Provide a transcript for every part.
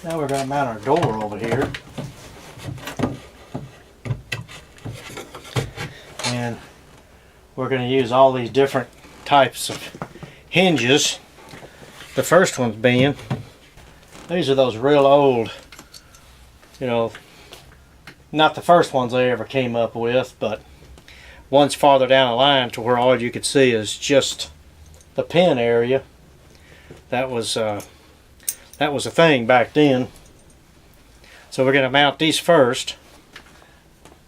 Now we're going to mount our door over here. And we're going to use all these different types of hinges. The first one's being, these are those real old, you know, not the first ones I ever came up with, but one's farther down the line to where all you could see is just the pin area. That was a thing back then. So we're going to mount these first,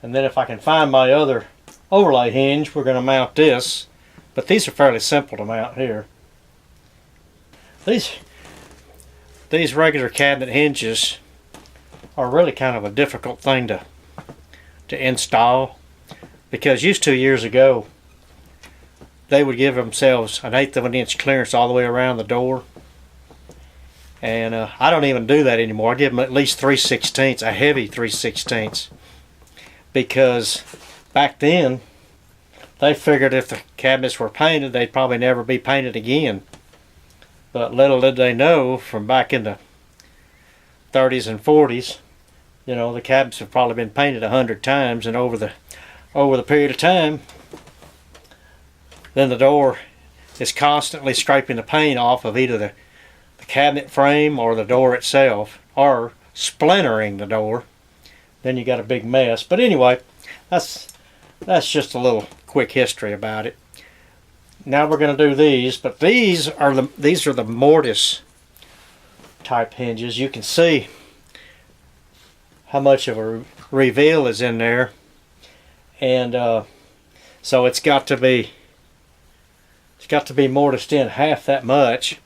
and then if I can find my other overlay hinge, we're going to mount this. But these are fairly simple to mount here. These regular cabinet hinges are really kind of a difficult thing to install, because used to years ago they would give themselves an 1/8 of an inch clearance all the way around the door, and I don't even do that anymore. I give them at least 3/16, a heavy 3/16, because back then they figured if the cabinets were painted, they'd probably never be painted again. But little did they know, from back in the 30s and 40s, you know, the cabinets have probably been painted 100 times, and over the period of time, then the door is constantly scraping the paint off of either the cabinet frame or the door itself, or splintering the door. Then you got a big mess. But anyway, that's just a little quick history about it. Now we're going to do these, but these are the mortise type hinges. You can see how much of a reveal is in there, and so it's got to be mortised in half that much,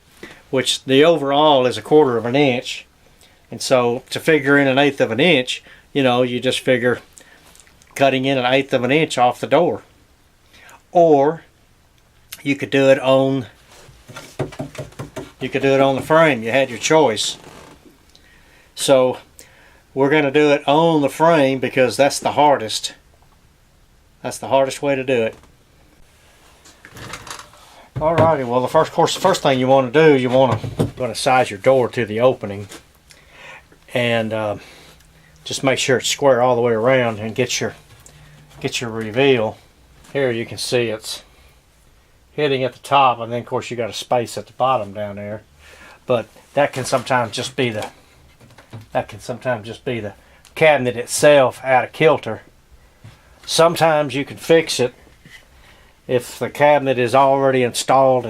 which the overall is 1/4 of an inch. And so to figure in an 1/8 of an inch, you know, you just figure cutting in an 1/8 of an inch off the door. Or you could do it on the frame. You had your choice. So we're going to do it on the frame because that's the hardest. That's the hardest way to do it. Alrighty, well, the first thing you want to do, you want to size your door to the opening, and just make sure it's square all the way around, and get your reveal. Here you can see it's hitting at the top, and then of course you got a space at the bottom down there. But that can sometimes just be the cabinet itself out of kilter. Sometimes you can fix it if the cabinet is already installed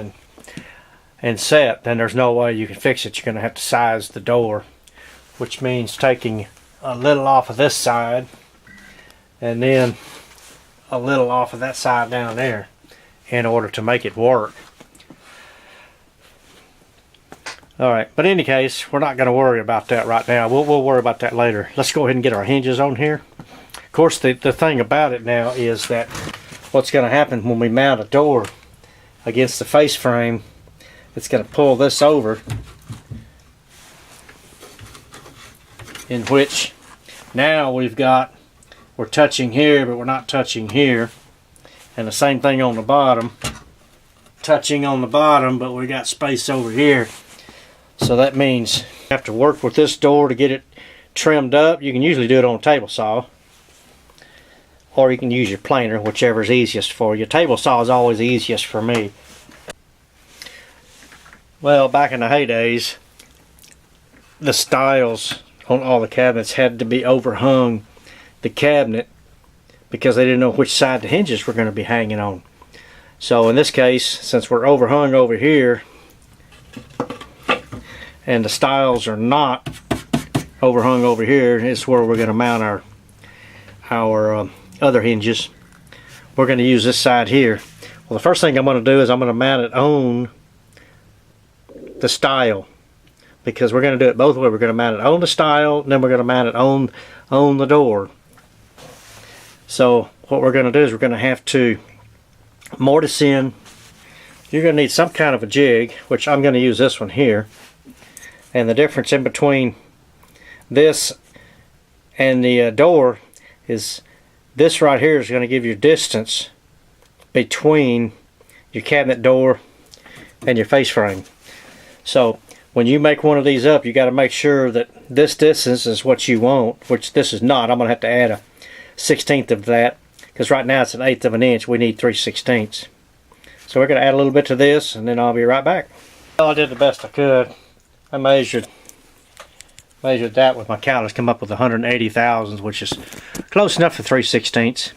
and set. Then there's no way you can fix it. You're going to have to size the door, which means taking a little off of this side and then a little off of that side down there in order to make it work. Alright, but in any case, we're not going to worry about that right now. We'll worry about that later. Let's go ahead and get our hinges on here. Of course, the thing about it now is that what's going to happen when we mount a door against the face frame, it's going to pull this over, in which now we're touching here, but we're not touching here. And the same thing on the bottom, touching on the bottom, but we got space over here. So that means you have to work with this door to get it trimmed up. You can usually do it on a table saw, or you can use your planer, whichever is easiest for you. Table saw is always easiest for me. Well, back in the heydays, the stiles on all the cabinets had to be overhung the cabinet because they didn't know which side the hinges were going to be hanging on. So in this case, since we're overhung over here and the stiles are not overhung over here, is where we're going to mount our other hinges. We're going to use this side here. Well, the first thing I'm going to do is I'm going to mount it on the stile, because we're going to do it both ways. We're going to mount it on the stile, and then we're going to mount it on the door. So what we're going to do is we're going to have to mortise in. You're going to need some kind of a jig, which I'm going to use this one here. And the difference in between this and the door is this right here is going to give you distance between your cabinet door and your face frame. So when you make one of these up, you got to make sure that this distance is what you want, which this is not. I'm going to have to add a 1/16 of that, because right now it's 1/8 of an inch. We need 3/16. So we're going to add a little bit to this, and then I'll be right back. Well, I did the best I could. I measured that with my calipers, come up with 180 thousandths, which is close enough for 3/16.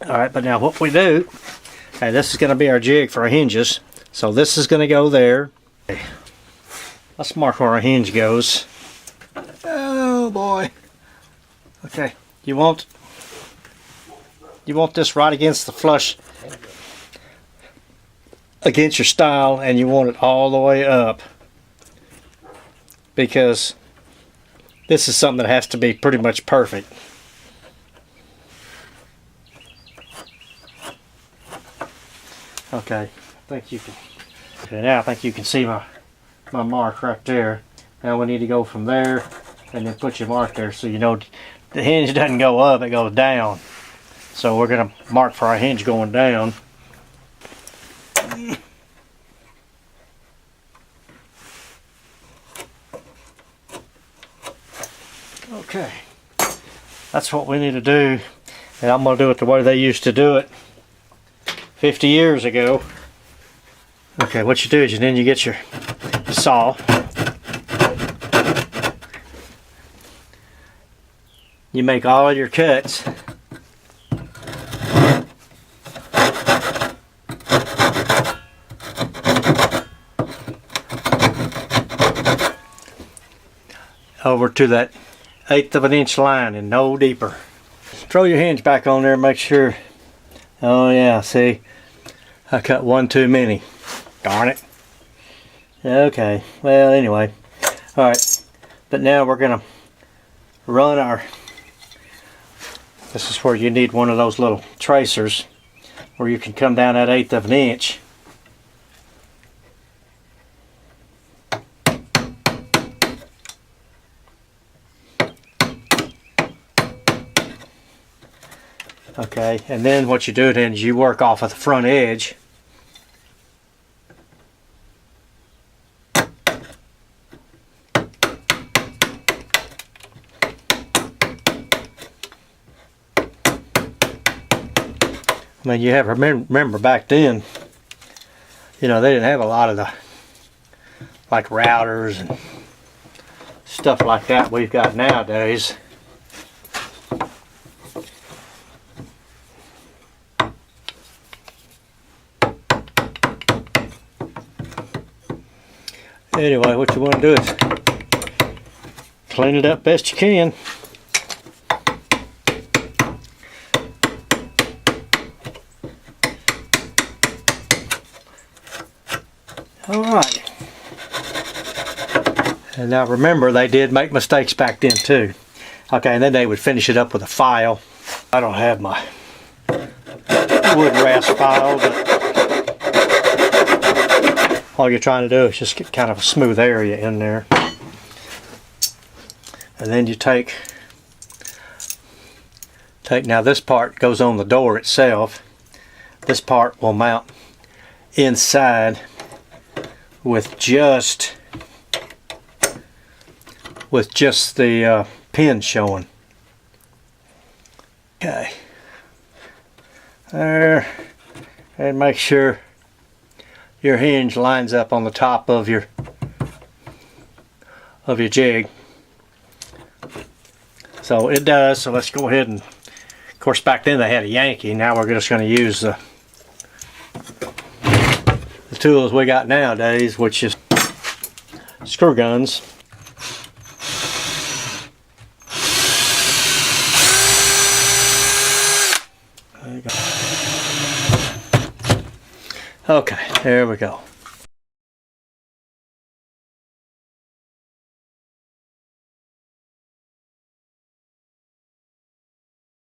Alright, but now what we do, and this is going to be our jig for our hinges. So this is going to go there. Okay. Let's mark where our hinge goes. Oh boy. Okay, you want this right against the flush, against your stile, and you want it all the way up, because this is something that has to be pretty much perfect. Okay, I think you can. Okay, now I think you can see my mark right there. Now we need to go from there and then put your mark there, so you know the hinge doesn't go up, it goes down. So we're going to mark for our hinge going down. Okay, that's what we need to do, and I'm going to do it the way they used to do it 50 years ago. Okay, what you do is then you get your saw. You make all your cuts. Over to that 1/8 of an inch line and no deeper. Throw your hinge back on there and make sure. Oh yeah, see, I cut one too many. Darn it. Okay, well anyway. Alright, but now we're going to run our, this is where you need one of those little tracers where you can come down that 1/8 of an inch. Okay, and then what you do then is you work off of the front edge. I mean, you have to remember back then, you know, they didn't have a lot of the like routers and stuff like that we've got nowadays. Anyway, what you want to do is clean it up best you can. Alright. And now remember, they did make mistakes back then too. Okay, and then they would finish it up with a file. I don't have my wood rasp file, but all you're trying to do is just get kind of a smooth area in there. And then you take now this part goes on the door itself. This part will mount inside with just the pin showing. Okay. There. And make sure your hinge lines up on the top of your jig. So it does, so let's go ahead and, of course back then they had a Yankee, now we're just going to use the tools we got nowadays, which is screw guns. There you go. Okay, there we go.